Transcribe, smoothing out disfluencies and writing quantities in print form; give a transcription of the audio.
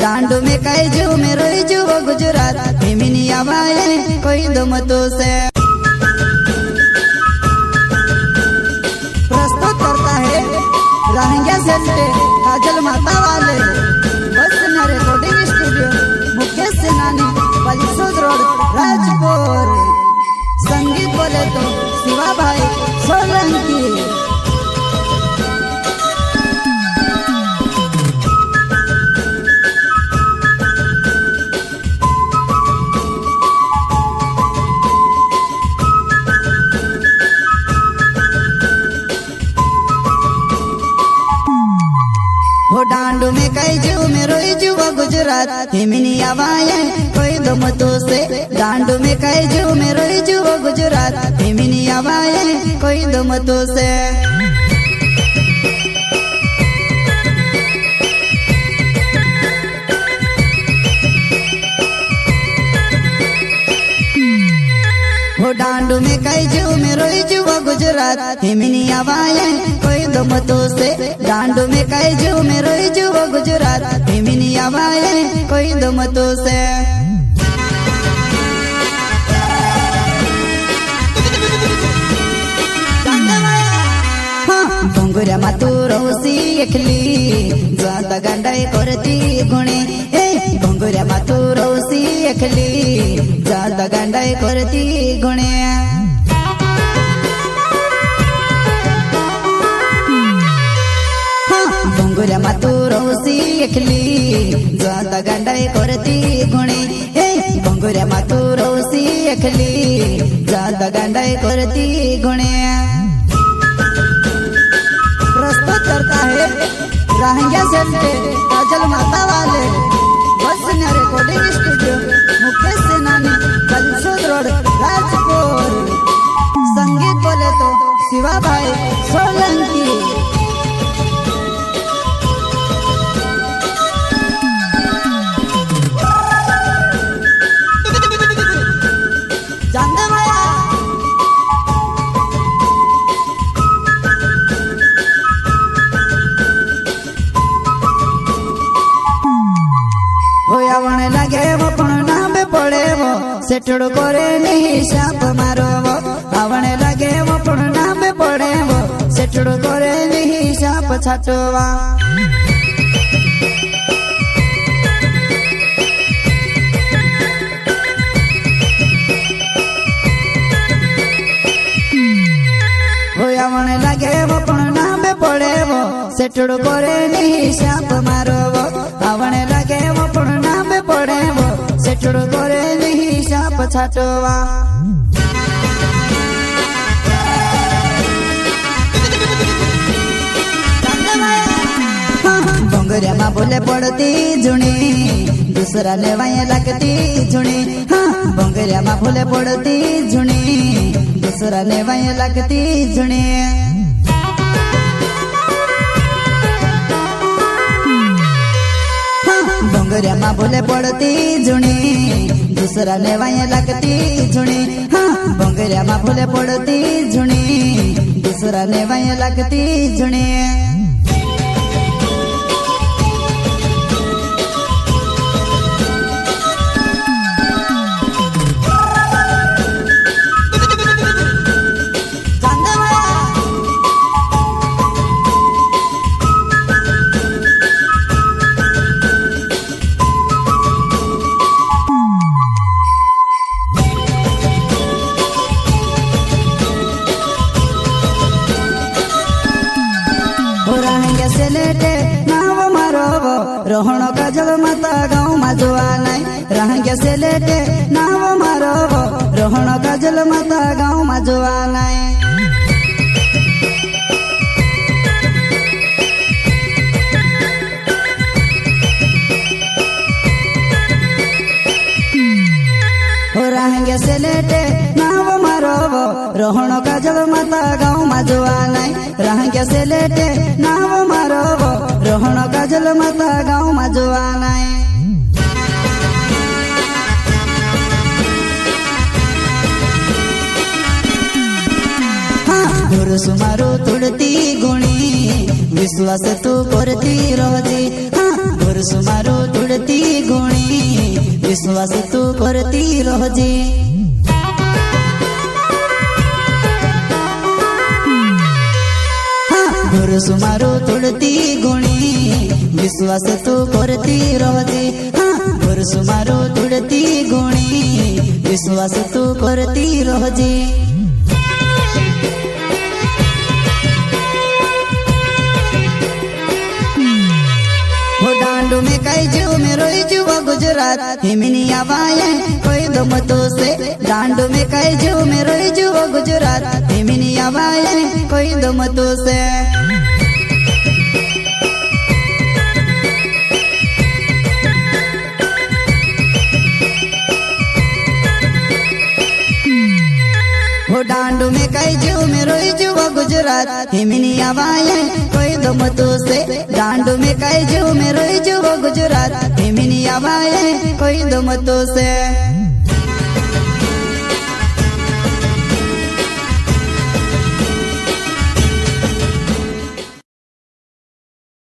दांडू में कई जू में रोई जू वो गुजरात हिमिनी आवाए कोई दम तो से प्रस्तुत करता है रहंगे सेंटे काजल माता वाले बस रिकॉर्डिंग स्टूडियो मुकेश सेनानी पलिसोद रोड राजपुर। संगीत बोले तो शिवा भाई सोलंकी। हो डांडू में कई जू में रोई जू वो गुजरात हिमिनी आवाए कोई दम तो से डांडू में कई जू में रोई जू वो गुजरात हिमिनी आवाए कोई दम तो से हो डांडू में कई जू में रोई जू वो गुजरात हिमिनी आवाए कोई दम तो से डांडू में कई जू में रोई जू वो गुजरात हिमिनी आवाए कोई दम तो से घुंगुरा मातू रोसी एकली ज्यादा गंडाई करती गुणे घुंगुरा मातू रोसी एकली ज्यादा गंडाई करती गुणे घुंगुरा मातू रोसी एकली ज्यादा गंडाई करती गुणे घुंगुरा मातू रोसी एकली ज्यादा गंडाई करती गुणे। प्रस्तुत करता है रहंगे सेंटे काजल माता वाले बस रिकॉर्डिंग स्टूडियो मुकेश सेनानी पलिसोद रोड राजपुर। संगीत बोले तो शिवा भाई सोलंकी। होयावण लगे वो पण नाम पड़े वो सेठड़ो करे नहीं साप मारो वो आवण लगे वो पण नाम पड़े वो सेठड़ो करे नहीं साप छाटवा। होयावण लगे वो पण नाम पड़े वो सेठड़ो करे नहीं साप मारो वो आवण लगे वो पण नाम पड़े वो सेठड़ो करे नहीं साप छाटवा। भोंगरिया माँ बोले पड़ती जुनी दूसरा ने वहीं लगती जुनी भोंगरिया माँ बोले पड़ती जुनी दूसरा ने वहीं लगती जुनी। भोंगरिया माँ बोले पड़ती जुनी दूसरा ने वहीं लगती जुनी भोंगरिया माँ बोले पड़ती जुनी दूसरा ने वहीं लगती जुनी। सेलेटे नाव मारो वो रोहणो काजल माता गाँव में जुआ नहीं रहंगे सेलेटे नाव मारो वो रोहणो काजल माता गाँव में जुआ नहीं। हो रहेंगे सेलेटे नाव मारो वो रोहणो काजल माता गाँव में जुआ नहीं रहेंगे सेलेटे नाव मारो वो रोहणो काजल माता गाँव में जुआ नहीं। गुरु सुमारो तुड़ती गुणी विश्वास तू करती रोजी गुरु सुमारो तुड़ती विश्वास तू करती रहजे। भरोसो मारो तोड़ती गुणी विश्वास तू करती रहजे। भरोसो मारो तोड़ती गुणी विश्वास तू करती रहजे। डांडू में कई जीव में रोई जीव गुजरात हिमनी आवाए कोई दमतो से। डांडू में कई जीव में रोई जीव गुजरात हिमनी आवाए कोई दमतो से। डांडू में कई जीव में रोई जीव गुजरात हिमनी आवाए कोई दमतो से। डांडू में कई जीव में रोई जीव गुजरात हिमनी आवाए कोई दमतो से।